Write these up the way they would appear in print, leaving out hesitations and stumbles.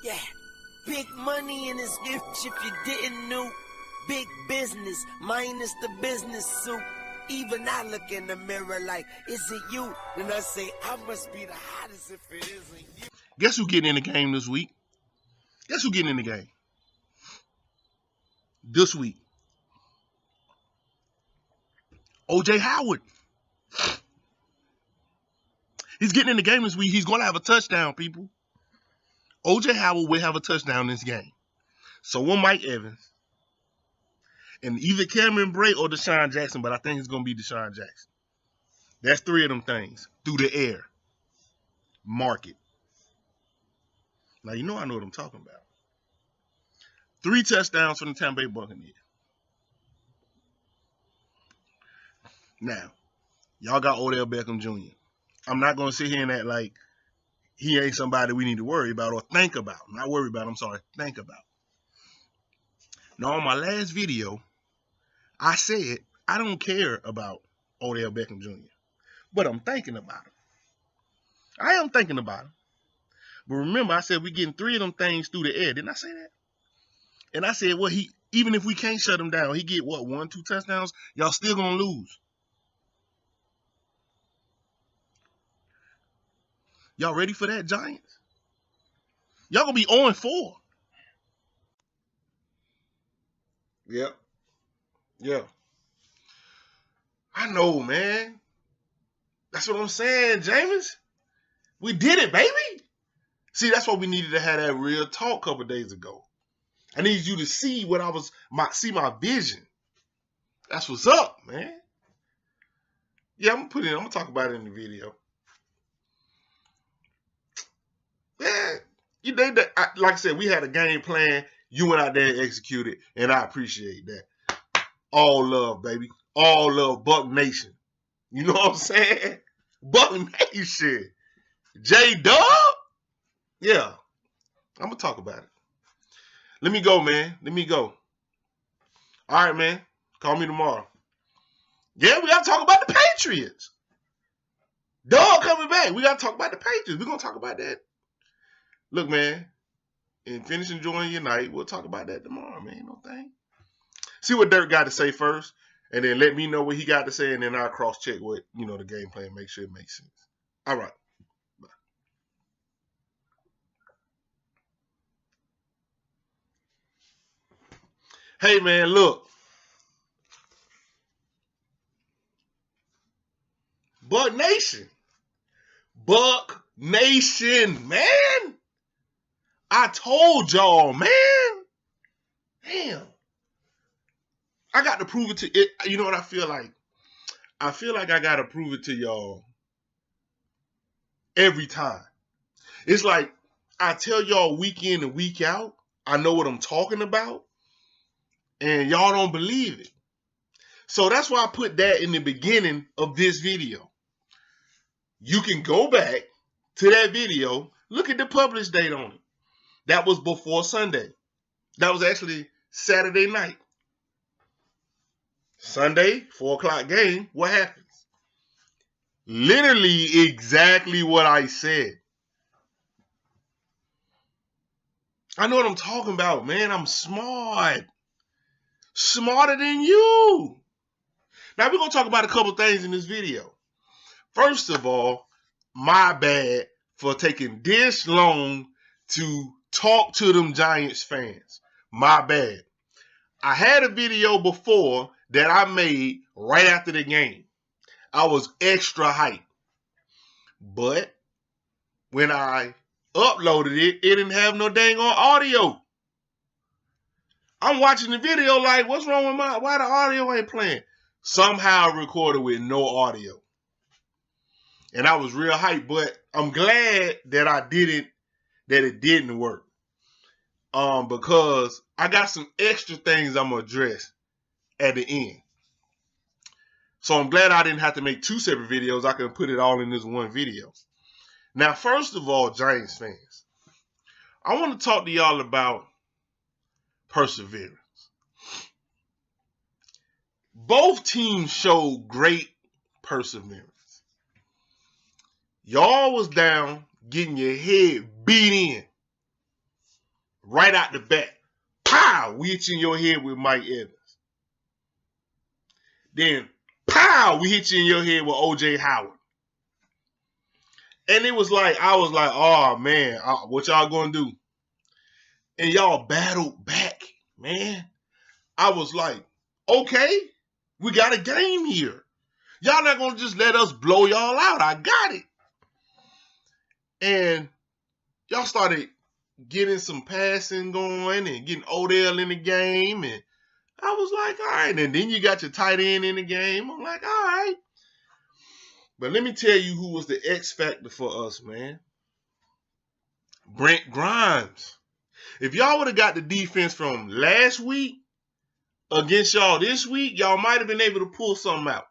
Yeah, big money in this gift if you didn't know. Big business minus the business suit. Even I look in the mirror like, is it you? And I say, I must be the hottest if it isn't you. Guess who getting in the game this week? Guess who getting in the game this week? O.J. Howard. He's getting in the game this week. He's going to have a touchdown, people. O.J. Howard will have a touchdown in this game. So will Mike Evans. And either Cameron Bray or Deshaun Jackson, but I think it's going to be Deshaun Jackson. That's three of them things. Through the air. Mark it. Now, you know I know what I'm talking about. 3 touchdowns from the Tampa Bay Buccaneers. Now, y'all got Odell Beckham Jr. I'm not going to sit here and act like he ain't somebody we need to worry about or think about. Not worry about, I'm sorry, think about. Now, on my last video, I said I don't care about Odell Beckham Jr., but I'm thinking about him. I am thinking about him. But remember, I said we're getting 3 of them things through the air. Didn't I say that? And I said, well, even if we can't shut him down, he get, what, 1, 2 touchdowns? Y'all still going to lose. Y'all ready for that, Giants? Y'all going to be 0-4. Yep. Yeah. I know, man. That's what I'm saying, James. We did it, baby. See, that's why we needed to have that real talk a couple days ago. I need you to see what see my vision. That's what's up, man. Yeah, I'm gonna talk about it in the video. Yeah, you did that. Like I said, we had a game plan. You went out there and executed, and I appreciate that. All love, baby. All love, Buck Nation. You know what I'm saying? Buck Nation. J-Dub? Yeah. I'm going to talk about it. Let me go, man. Let me go. All right, man. Call me tomorrow. Yeah, we got to talk about the Patriots. Dog coming back. We got to talk about the Patriots. We're going to talk about that. Look, man. And finish enjoying your night. We'll talk about that tomorrow, man. No thing. See what Dirk got to say first, and then let me know what he got to say, and then I'll cross-check what, the game plan, make sure it makes sense. All right. Bye. Hey, man, look. Buck Nation. Buck Nation, man. I told y'all, man. Damn. I got to prove it to it. You know what I feel like? I feel like I got to prove it to y'all every time. It's like I tell y'all week in and week out, I know what I'm talking about, and y'all don't believe it. So that's why I put that in the beginning of this video. You can go back to that video, look at the publish date on it. That was before Sunday. That was actually Saturday night. Sunday, 4 o'clock game, what happens? Literally exactly what I said. I know what I'm talking about, man. I'm smart. Smarter than you. Now, we're going to talk about a couple things in this video. First of all, my bad for taking this long to talk to them Giants fans. My bad. I had a video before that I made right after the game. I was extra hyped. But when I uploaded it, it didn't have no dang on audio. I'm watching the video like, what's wrong with why the audio ain't playing? Somehow I recorded with no audio. And I was real hyped, but I'm glad that it didn't work. Because I got some extra things I'm going to address at the end. So I'm glad I didn't have to make 2 separate videos. I can put it all in this one video. Now, first of all, Giants fans, I want to talk to y'all about perseverance. Both teams showed great perseverance. Y'all was down getting your head beat in. right out the bat. Pow! We hit you in your head with Mike Evans. Then, pow! We hit you in your head with O.J. Howard. And it was like, I was like, oh, man, what y'all gonna do? And y'all battled back, man. I was like, okay, we got a game here. Y'all not gonna just let us blow y'all out. I got it. And y'all started getting some passing going and getting Odell in the game. And I was like, all right. And then you got your tight end in the game. I'm like, all right. But let me tell you who was the X factor for us, man. Brent Grimes. If y'all would have got the defense from last week against y'all this week, y'all might have been able to pull something out.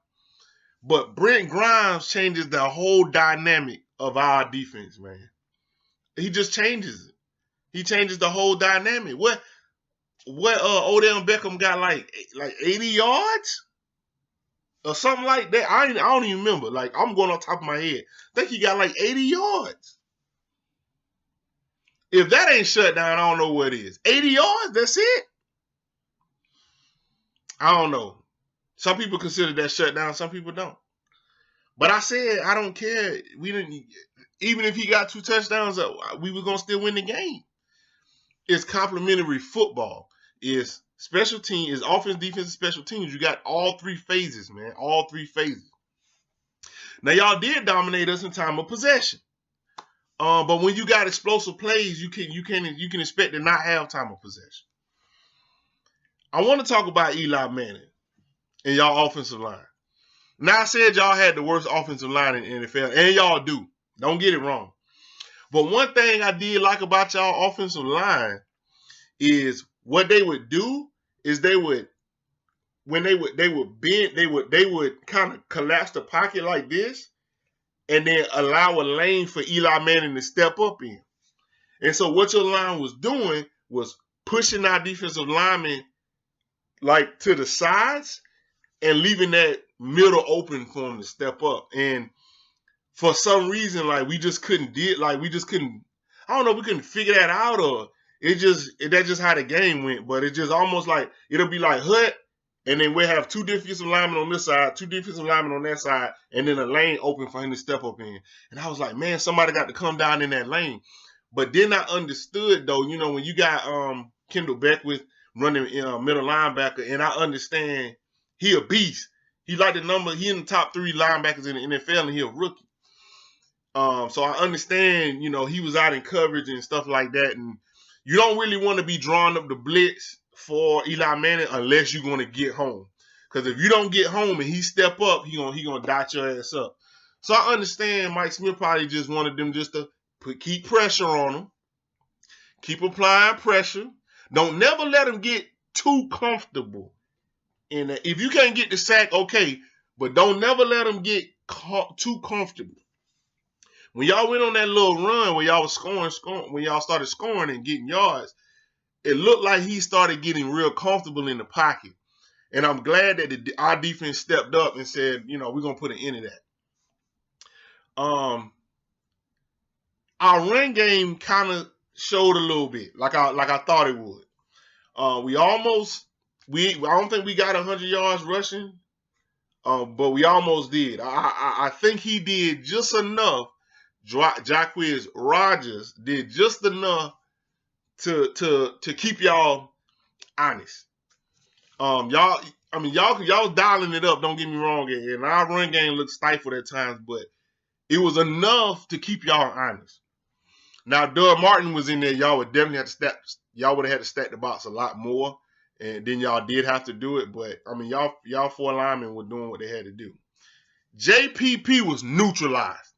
But Brent Grimes changes the whole dynamic of our defense, man. He just changes it. He changes the whole dynamic. What Odell Beckham got like 80 yards? Or something like that. I don't even remember. Like, I'm going on top of my head. I think he got like 80 yards. If that ain't shut down, I don't know what is. 80 yards, that's it? I don't know. Some people consider that shut down, some people don't. But I said, I don't care. We didn't, even if he got 2 touchdowns, we were going to still win the game. It's complementary football. It's special team, is offense, defense, and special teams. You got all 3 phases, man. All 3 phases. Now, y'all did dominate us in time of possession. But when you got explosive plays, you can expect to not have time of possession. I want to talk about Eli Manning and y'all offensive line. Now, I said y'all had the worst offensive line in the NFL, and y'all do. Don't get it wrong. But one thing I did like about y'all offensive line is what they would do is they would kind of collapse the pocket like this and then allow a lane for Eli Manning to step up in. And so what your line was doing was pushing our defensive linemen like to the sides and leaving that middle open for him to step up. And for some reason, like we just couldn't, I don't know if we couldn't figure that out or that's just how the game went. But it's just almost like, it'll be like Hut, and then we'll have 2 defensive linemen on this side, 2 defensive linemen on that side, and then a lane open for him to step up in. And I was like, man, somebody got to come down in that lane. But then I understood, though, you know, when you got Kendall Beckwith running middle linebacker, and I understand he a beast. He like he in the top 3 linebackers in the NFL, and he a rookie. So I understand, you know, he was out in coverage and stuff like that, and you don't really want to be drawing up the blitz for Eli Manning unless you're going to get home. Because if you don't get home and he step up, he gonna dot your ass up. So I understand Mike Smith probably just wanted them just to keep pressure on him, keep applying pressure. Don't never let him get too comfortable. And if you can't get the sack, okay, but don't never let him get too comfortable. When y'all went on that little run where y'all was scoring, when y'all started scoring and getting yards, it looked like he started getting real comfortable in the pocket. And I'm glad that our defense stepped up and said, you know, we're going to put an end to that. Our run game kind of showed a little bit, like I thought it would. I don't think we got 100 yards rushing, but we almost did. I think he did just enough. Jacquizz Rodgers did just enough to keep y'all honest. Y'all dialing it up, don't get me wrong, and our run game looked stifled at times, but it was enough to keep y'all honest. Now, Doug Martin was in there, y'all would definitely have to stack the box a lot more, and then y'all did have to do it, but I mean y'all 4 linemen were doing what they had to do. JPP was neutralized.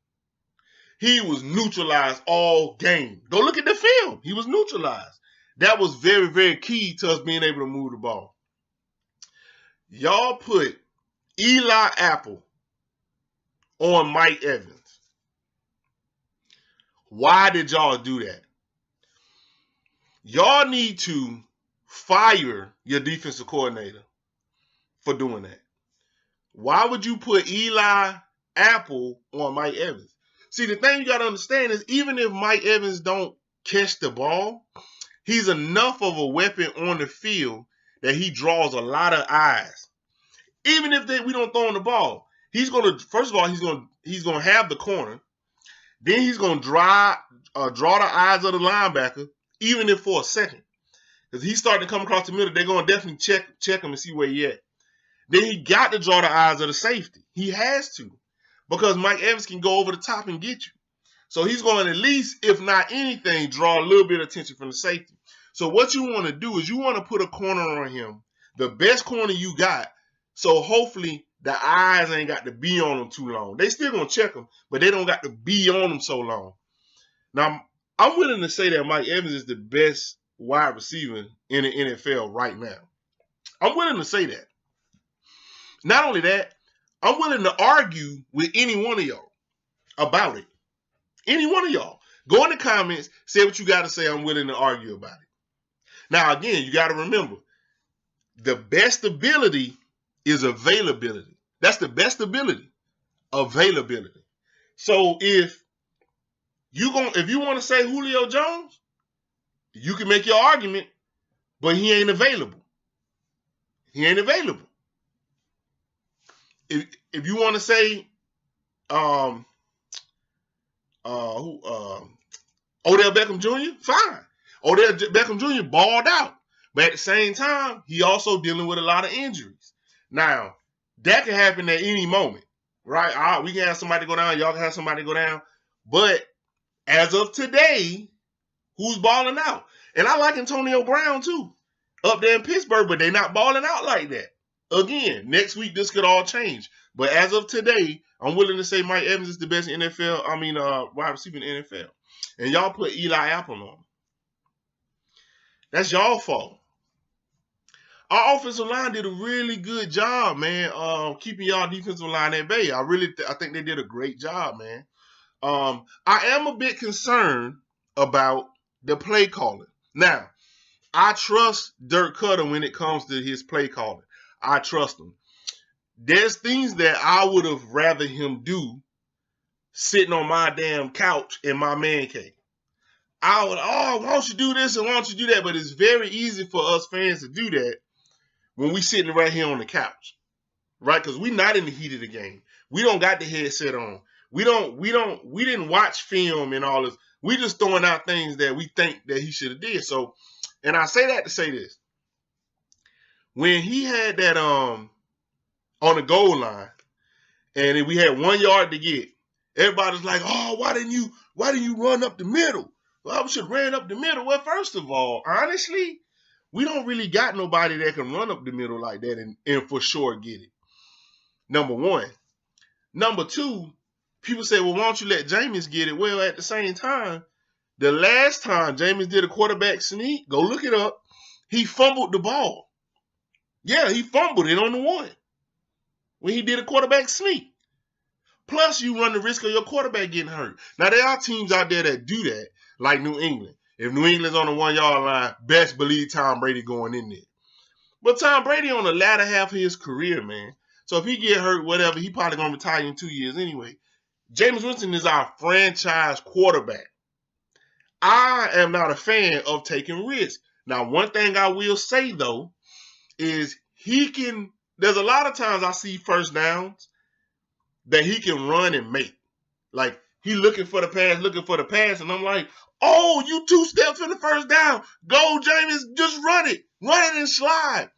He was neutralized all game. Go look at the film. He was neutralized. That was very, very key to us being able to move the ball. Y'all put Eli Apple on Mike Evans. Why did y'all do that? Y'all need to fire your defensive coordinator for doing that. Why would you put Eli Apple on Mike Evans? See, the thing you got to understand is even if Mike Evans don't catch the ball, He's enough of a weapon on the field that he draws a lot of eyes. Even if we don't throw him the ball, he's gonna, first of all, he's gonna have the corner. Then he's gonna draw the eyes of the linebacker, even if for a second. Because he's starting to come across the middle, they're gonna definitely check him and see where he at. Then he got to draw the eyes of the safety. He has to. Because Mike Evans can go over the top and get you. So he's going to at least, if not anything, draw a little bit of attention from the safety. So what you want to do is you want to put a corner on him, the best corner you got, so hopefully the eyes ain't got to be on him too long. They still going to check him, but they don't got to be on him so long. Now, I'm willing to say that Mike Evans is the best wide receiver in the NFL right now. I'm willing to say that. Not only that, I'm willing to argue with any one of y'all about it. Any one of y'all. Go in the comments, say what you got to say. I'm willing to argue about it. Now, again, you got to remember, the best ability is availability. That's the best ability. Availability. So if you want to say Julio Jones, you can make your argument, but he ain't available. He ain't available. If you want to say Odell Beckham Jr., fine. Odell Beckham Jr. balled out. But at the same time, he also dealing with a lot of injuries. Now, that can happen at any moment, right? We can have somebody go down. Y'all can have somebody go down. But as of today, who's balling out? And I like Antonio Brown, too, up there in Pittsburgh, but they're not balling out like that. Again, next week, this could all change. But as of today, I'm willing to say Mike Evans is the best wide receiver in the NFL. And y'all put Eli Apple on him. That's y'all fault. Our offensive line did a really good job, man, keeping y'all defensive line at bay. I think they did a great job, man. I am a bit concerned about the play calling. Now, I trust Dirk Cutter when it comes to his play calling. I trust him. There's things that I would have rather him do sitting on my damn couch in my man cave. I would, why don't you do this and why don't you do that? But it's very easy for us fans to do that when we sitting right here on the couch, right? Because we're not in the heat of the game. We don't got the headset on. We didn't watch film and all this. We just throwing out things that we think that he should have did. So, and I say that to say this. When he had that on the goal line, and we had 1 yard to get, everybody's like, "Oh, why didn't you run up the middle?" Well, I should have ran up the middle. Well, first of all, honestly, we don't really got nobody that can run up the middle like that and for sure get it. Number one. Number two, people say, well, why don't you let Jameis get it? Well, at the same time, the last time Jameis did a quarterback sneak, go look it up, he fumbled the ball. Yeah, he fumbled it on the one when he did a quarterback sneak. Plus, you run the risk of your quarterback getting hurt. Now, there are teams out there that do that, like New England. If New England's on the 1 yard line, best believe Tom Brady going in there. But Tom Brady on the latter half of his career, man. So if he get hurt, whatever, he probably going to retire in 2 years anyway. Jameis Winston is our franchise quarterback. I am not a fan of taking risks. Now, one thing I will say, though, is there's a lot of times I see first downs that he can run and make. Like, he looking for the pass, and I'm like, oh, you 2 steps in the first down. Go, Jameis, just run it and slide.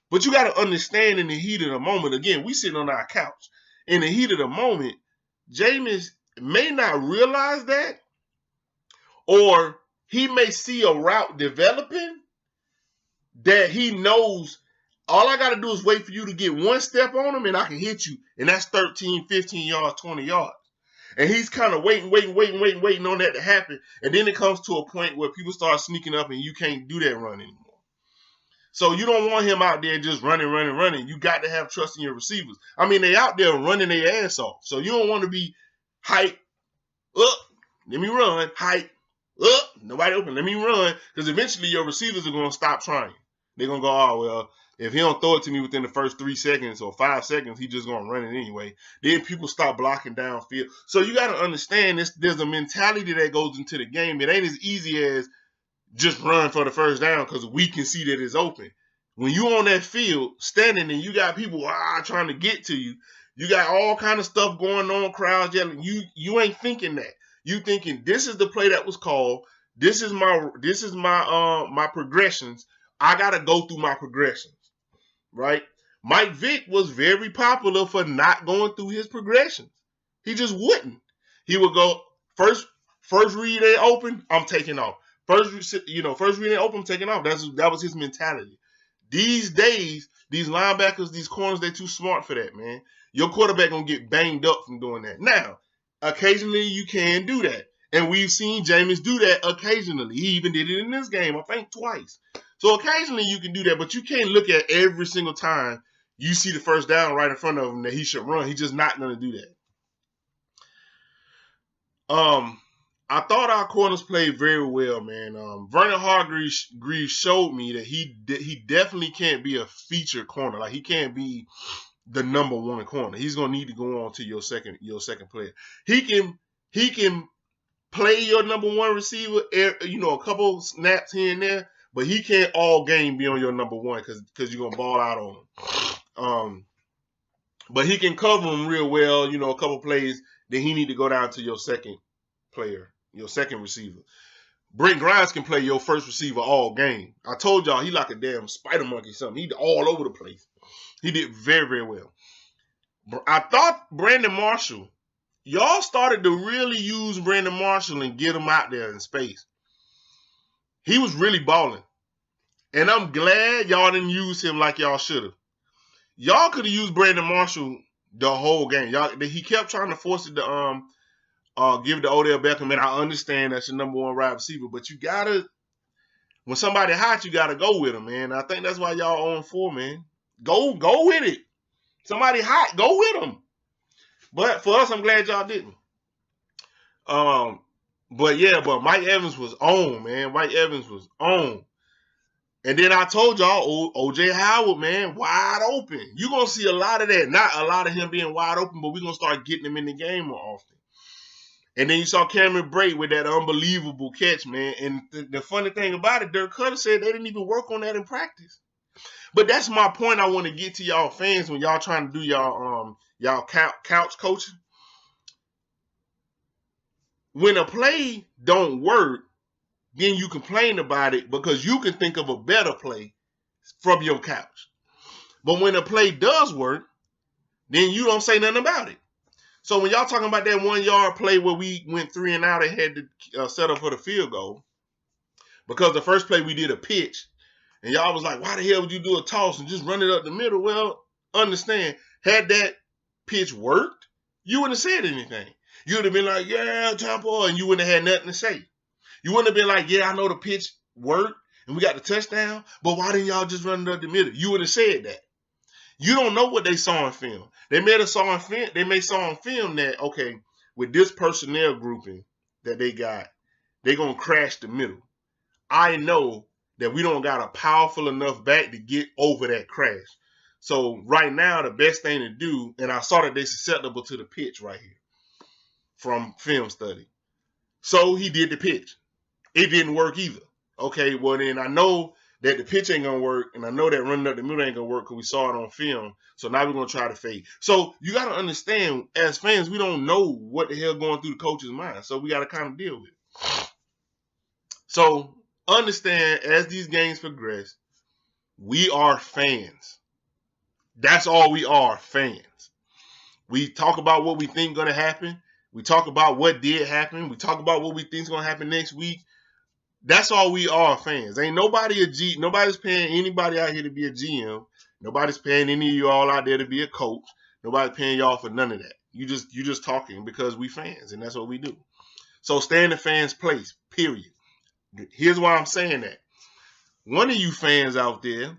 But you got to understand in the heat of the moment, again, we sitting on our couch. In the heat of the moment, Jameis may not realize that, or he may see a route developing that he knows all I got to do is wait for you to get 1 step on him and I can hit you. And that's 13, 15 yards, 20 yards. And he's kind of waiting on that to happen. And then it comes to a point where people start sneaking up and you can't do that run anymore. So you don't want him out there just running. You got to have trust in your receivers. I mean, they out there running their ass off. So you don't want to be hype up, let me run, hype up, nobody open, let me run. Because eventually your receivers are going to stop trying. They're going to go, oh, well, if he don't throw it to me within the first 3 seconds or 5 seconds, he just going to run it anyway. Then people stop blocking downfield. So you got to understand this. There's a mentality that goes into the game. It ain't as easy as just run for the first down because we can see that it's open. When you on that field standing and you got people trying to get to you, you got all kind of stuff going on, crowds yelling. You ain't thinking that. You thinking this is the play that was called. This is my progressions. I gotta go through my progressions, right? Mike Vick was very popular for not going through his progressions. He just wouldn't. He would go first read they open, I'm taking off. First read they open, I'm taking off. That was his mentality. These days, these linebackers, these corners, they're too smart for that, man. Your quarterback gonna get banged up from doing that. Now, occasionally you can do that. And we've seen Jameis do that occasionally. He even did it in this game, I think twice. So occasionally you can do that, but you can't look at every single time you see the first down right in front of him that he should run. He's just not going to do that. I thought our corners played very well, man. Vernon Hargreaves showed me that he definitely can't be a feature corner. Like, he can't be the number one corner. He's going to need to go on to your second player. He can play your number one receiver, a couple snaps here and there, but he can't all game be on your number one because you're going to ball out on him. But he can cover him real well, a couple plays. Then he need to go down to your second player, your second receiver. Brent Grimes can play your first receiver all game. I told y'all he like a damn spider monkey or something. He all over the place. He did very, very well. I thought Brandon Marshall, y'all started to really use Brandon Marshall and get him out there in space. He was really balling. And I'm glad y'all didn't use him like y'all should have. Y'all could have used Brandon Marshall the whole game. He kept trying to force it to give it to Odell Beckham, and I understand that's your number one wide receiver, but you gotta, when somebody hot, you gotta go with him, man. I think that's why y'all 0-4, man. Go with it. Somebody hot, go with him. But for us, I'm glad y'all didn't. But Mike Evans was on, man. Mike Evans was on. And then I told y'all, O.J. Howard, man, wide open. You're going to see a lot of that. Not a lot of him being wide open, but we're going to start getting him in the game more often. And then you saw Cameron Brate with that unbelievable catch, man. And the funny thing about it, Dirk Cutter said they didn't even work on that in practice. But that's my point I want to get to y'all fans when y'all trying to do y'all couch coaching. When a play don't work, then you complain about it because you can think of a better play from your couch. But when a play does work, then you don't say nothing about it. So when y'all talking about that 1 yard play where we went 3 and out and had to set up for the field goal, because the first play we did a pitch, and y'all was like, why the hell would you do a toss and just run it up the middle? Well, understand, had that pitch worked, you wouldn't have said anything. You would have been like, yeah, Tampa, and you wouldn't have had nothing to say. You wouldn't have been like, yeah, I know the pitch worked and we got the touchdown, but why didn't y'all just run it up the middle? You would have said that. You don't know what they saw in film. They may saw in film that, okay, with this personnel grouping that they got, they're going to crash the middle. I know that we don't got a powerful enough back to get over that crash. So right now, the best thing to do, and I saw that they're susceptible to the pitch right here from film study. So he did the pitch. It didn't work either. Okay, well then I know that the pitch ain't going to work, and I know that running up the middle ain't going to work because we saw it on film. So now we're going to try to fade. So you got to understand, as fans, we don't know what the hell going through the coach's mind. So we got to kind of deal with it. So understand, as these games progress, we are fans. That's all we are, fans. We talk about what we think going to happen. We talk about what did happen. We talk about what we think is going to happen next week. That's all we are, fans. Ain't nobody nobody's paying anybody out here to be a GM. Nobody's paying any of you all out there to be a coach. Nobody's paying y'all for none of that. You just talking because we fans, and that's what we do. So stay in the fans' place, period. Here's why I'm saying that. One of you fans out there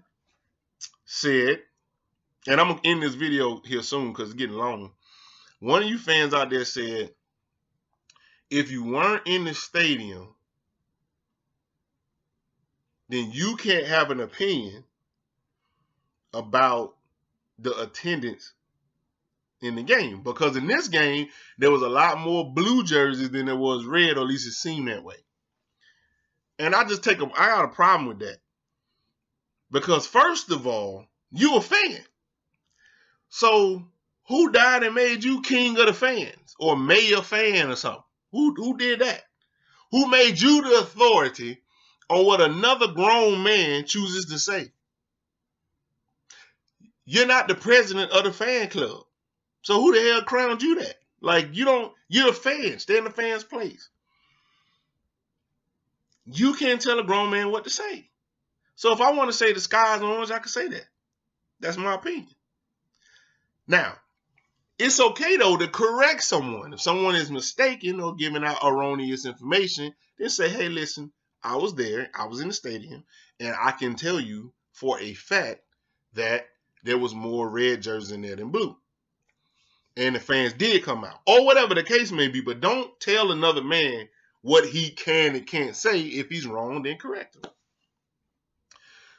said, and I'm going to end this video here soon because it's getting long. One of you fans out there said, if you weren't in the stadium, then you can't have an opinion about the attendance in the game. Because in this game, there was a lot more blue jerseys than there was red, or at least it seemed that way. And I got a problem with that. Because first of all, you a fan. So who died and made you king of the fans or mayor fan or something? Who did that? Who made you the authority on what another grown man chooses to say? You're not the president of the fan club. So who the hell crowned you that? Like, you're a fan. Stay in the fan's place. You can't tell a grown man what to say. So if I want to say the sky's orange, I can say that. That's my opinion. Now, it's okay, though, to correct someone. If someone is mistaken or giving out erroneous information, then say, hey, listen, I was there. I was in the stadium. And I can tell you for a fact that there was more red jerseys in there than blue. And the fans did come out. Or whatever the case may be. But don't tell another man what he can and can't say. If he's wrong, then correct him.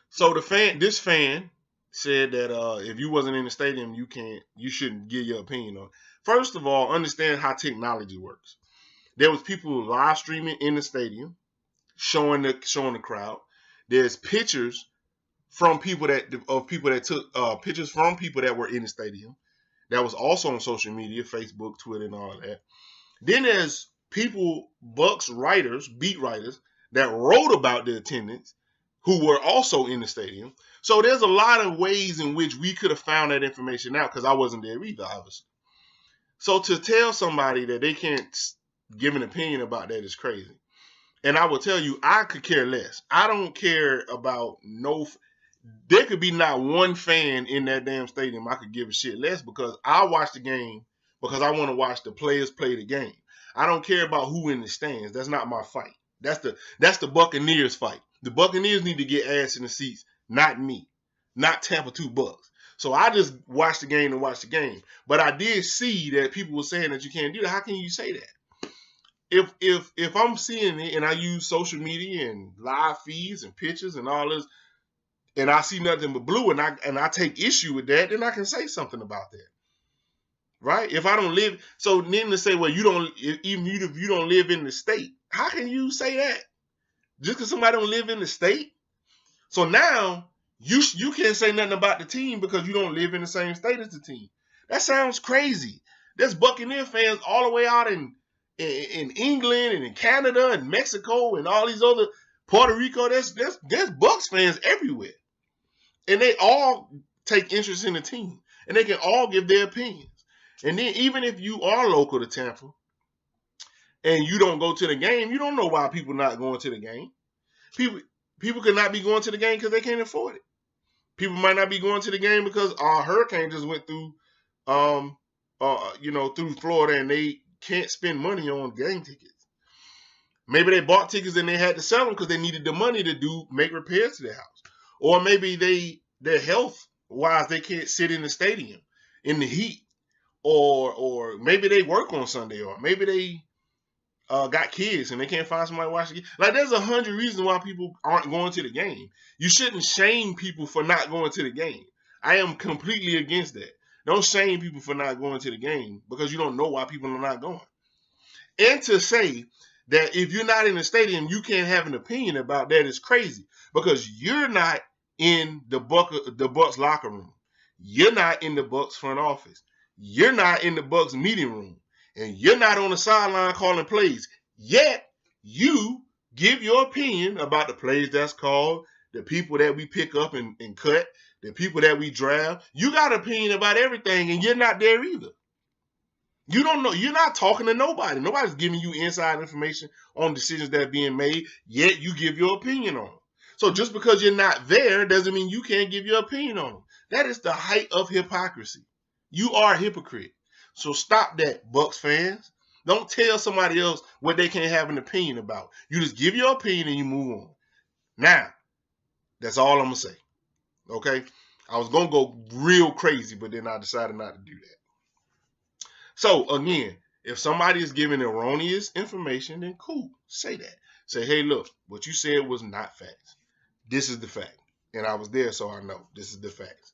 So this fan said that if you wasn't in the stadium, you shouldn't give your opinion on it. First of all, understand how technology works. There was people live streaming in the stadium, showing the crowd. There's pictures from people that took pictures from people that were in the stadium. That was also on social media, Facebook, Twitter, and all of that. Then there's Bucs writers, beat writers, that wrote about the attendance who were also in the stadium. So there's a lot of ways in which we could have found that information out, because I wasn't there either, obviously. So to tell somebody that they can't give an opinion about that is crazy. And I will tell you, I could care less. I don't care about there could be not one fan in that damn stadium I could give a shit less, because I watch the game because I want to watch the players play the game. I don't care about who in the stands. That's not my fight. That's the Buccaneers fight. The Buccaneers need to get ass in the seats, not me, not Tampa 2 Bucs. So I just watch the game to watch the game. But I did see that people were saying that you can't do that. How can you say that? If I'm seeing it and I use social media and live feeds and pictures and all this, and I see nothing but blue, and I take issue with that, then I can say something about that. Right? If I don't live, so then to say, well, even if you don't live in the state, how can you say that? Just because somebody don't live in the state? So now you can't say nothing about the team because you don't live in the same state as the team. That sounds crazy. There's Buccaneer fans all the way out in England and in Canada and Mexico and all these other, Puerto Rico. There's Bucs fans everywhere. And they all take interest in the team. And they can all give their opinions. And then even if you are local to Tampa and you don't go to the game, you don't know why people not going to the game. People could not be going to the game because they can't afford it. People might not be going to the game because a hurricane just went through through Florida and they can't spend money on game tickets. Maybe they bought tickets and they had to sell them because they needed the money to make repairs to their house. Or maybe their health wise, they can't sit in the stadium in the heat. Or maybe they work on Sunday, or maybe they got kids and they can't find somebody to watch the game. Like, there's 100 reasons why people aren't going to the game. You shouldn't shame people for not going to the game. I am completely against that. Don't shame people for not going to the game because you don't know why people are not going. And to say that if you're not in the stadium, you can't have an opinion about that is crazy, because you're not in the Bucs locker room. You're not in the Bucs front office. You're not in the Bucs meeting room. And you're not on the sideline calling plays. Yet, you give your opinion about the plays that's called, the people that we pick up and cut, the people that we draft. You got an opinion about everything, and you're not there either. You don't know. You're not talking to nobody. Nobody's giving you inside information on decisions that are being made, yet you give your opinion on them. So just because you're not there doesn't mean you can't give your opinion on them. That is the height of hypocrisy. You are a hypocrite. So stop that, Bucs fans. Don't tell somebody else what they can't have an opinion about. You just give your opinion and you move on. Now, that's all I'm going to say. Okay? I was going to go real crazy, but then I decided not to do that. So, again, if somebody is giving erroneous information, then cool. Say that. Say, hey, look, what you said was not facts. This is the fact. And I was there, so I know. This is the facts.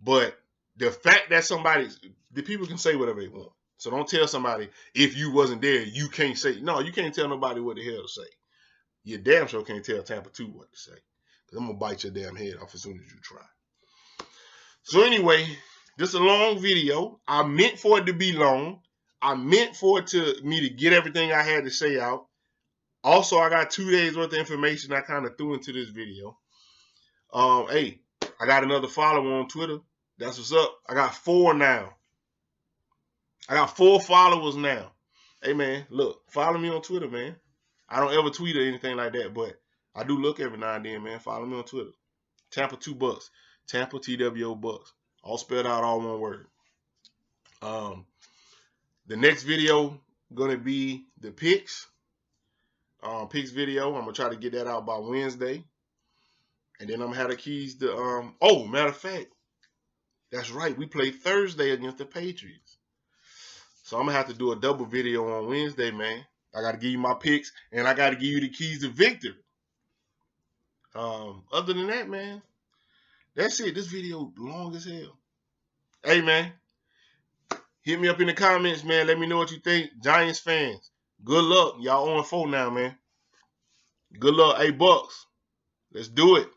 But the fact that the people can say whatever they want. So don't tell somebody, if you wasn't there, you can't say. No, you can't tell nobody what the hell to say. You damn sure can't tell Tampa 2 what to say. Because I'm going to bite your damn head off as soon as you try. So anyway, this is a long video. I meant for it to be long. I meant for me to get everything I had to say out. Also, I got 2 days worth of information I kind of threw into this video. Hey, I got another follower on Twitter. That's what's up. I got 4 now. I got 4 followers now. Hey, man, look, follow me on Twitter, man. I don't ever tweet or anything like that, but I do look every now and then, man. Follow me on Twitter. Tampa 2 Bucs. Tampa TWO Bucs. All spelled out, all one word. The next video going to be the picks. Picks video. I'm going to try to get that out by Wednesday. And then I'm going to have the keys to, oh, matter of fact, that's right. We play Thursday against the Patriots. So I'm going to have to do a double video on Wednesday, man. I got to give you my picks, and I got to give you the keys to victory. Other than that, man, that's it. This video long as hell. Hey, man, hit me up in the comments, man. Let me know what you think. Giants fans, good luck. Y'all 0-4 now, man. Good luck. Hey, Bucs, let's do it.